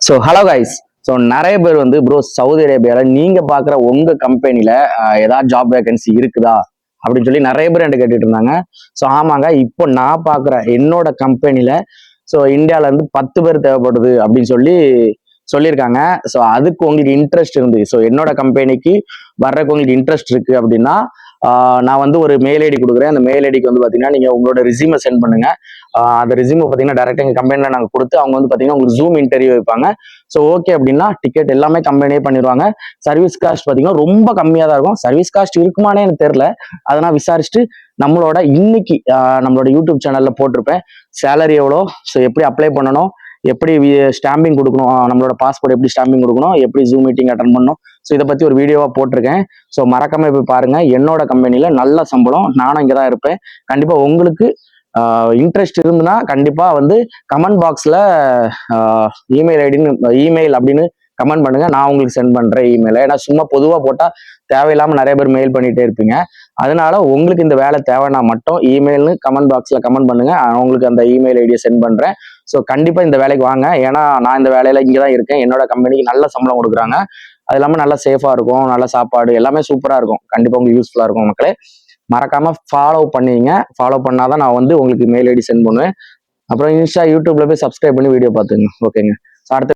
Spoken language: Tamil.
So hello guys. ஸோ நிறைய பேர் வந்து ப்ரோ சவுதி அரேபியாவில் நீங்கள் பார்க்குற உங்கள் கம்பெனியில் ஏதாவது ஜாப் வேகன்சி இருக்குதா அப்படின்னு சொல்லி நிறைய பேர் என்கிட்ட கேட்டுட்டு இருந்தாங்க. ஸோ ஆமாங்க, இப்போ நான் பார்க்குற என்னோட கம்பெனியில் ஸோ இந்தியாவிலேருந்து 10 பேர் தேவைப்படுது அப்படின்னு சொல்லியிருக்காங்க. ஸோ அதுக்கு உங்களுக்கு இன்ட்ரெஸ்ட் இருந்து ஸோ என்னோட கம்பெனிக்கு வர்றதுக்கு உங்களுக்கு இன்ட்ரெஸ்ட் இருக்கு அப்படின்னா நான் வந்து ஒரு மெயில் ஐடி கொடுக்குறேன். அந்த மெயில் ஐடிக்கு வந்து பார்த்தீங்கன்னா நீங்கள் உங்களோட ரெஸ்யூமை சென்ட் பண்ணுங்க. அந்த ரெஸ்யூமை பார்த்தீங்கன்னா டேரெக்டாக எங்கள் கம்பெனியில் நாங்கள் கொடுத்து அவங்க வந்து பார்த்தீங்கன்னா உங்களுக்கு ஜூம் இன்டர்வியூ வைப்பாங்க. ஸோ ஓகே அப்படின்னா டிக்கெட் எல்லாமே கம்பெனியே பண்ணிடுவாங்க. சர்வீஸ் காஸ்ட் பார்த்தீங்கன்னா ரொம்ப கம்மியாக தான் இருக்கும். சர்வீஸ் காஸ்ட் இருக்குமானே எனக்கு தெரியல, அதை நான் விசாரிச்சுட்டு நம்மளோட இன்னைக்கு நம்மளோட யூடியூப் சேனலில் போட்டிருப்பேன். சேலரி எவ்வளோ, ஸோ எப்படி அப்ளை பண்ணணும், எப்படி ஸ்டாம்பிங் கொடுக்கணும், நம்மளோட பாஸ்போர்ட் எப்படி ஸ்டாம்பிங் கொடுக்கணும், எப்படி ஜூம் மீட்டிங் அட்டன் பண்ணணும், ஸோ இதை பற்றி ஒரு வீடியோவாக போட்டிருக்கேன். ஸோ மறக்காம போய் பாருங்க. என்னோட கம்பெனியில் நல்ல சம்பளம், நானும் இங்கே தான் இருப்பேன். கண்டிப்பாக உங்களுக்கு இன்ட்ரெஸ்ட் இருந்துன்னா கண்டிப்பாக வந்து கமெண்ட் பாக்ஸில் இமெயில் அப்படின்னு கமெண்ட் பண்ணுங்க. நான் உங்களுக்கு சென்ட் பண்றேன் இமெயில். ஏன்னா சும்மா பொதுவாக போட்டால் தேவையில்லாமல் நிறைய பேர் மெயில் பண்ணிட்டே இருப்பீங்க. அதனால உங்களுக்கு இந்த வேலை தேவைன்னா மட்டும் இமெயில்னு கமெண்ட் பாக்ஸில் கமெண்ட் பண்ணுங்க. உங்களுக்கு அந்த இமெயில் ஐடியை சென்ட் பண்றேன். ஸோ கண்டிப்பாக இந்த வேலைக்கு வாங்க. ஏன்னா நான் இந்த வேலையில இங்கே தான் இருக்கேன். என்னோட கம்பெனிக்கு நல்ல சம்பளம் கொடுக்குறாங்க. அது இல்லாமல் நல்லா சேஃபாக இருக்கும், நல்ல சாப்பாடு எல்லாமே சூப்பராக இருக்கும். கண்டிப்பாக உங்களுக்கு யூஸ்ஃபுல்லாக இருக்கும். மக்களே மறக்காம ஃபாலோ பண்ணீங்க. ஃபாலோ பண்ணாதான் நான் வந்து உங்களுக்கு மெயில் ஐடி சென்ட் பண்ணுவேன். அப்புறம் இன்ஸ்டா யூடியூப்ல போய் சப்ஸ்கிரைப் பண்ணி வீடியோ பார்த்துங்க. ஓகேங்க. ஸோ அடுத்த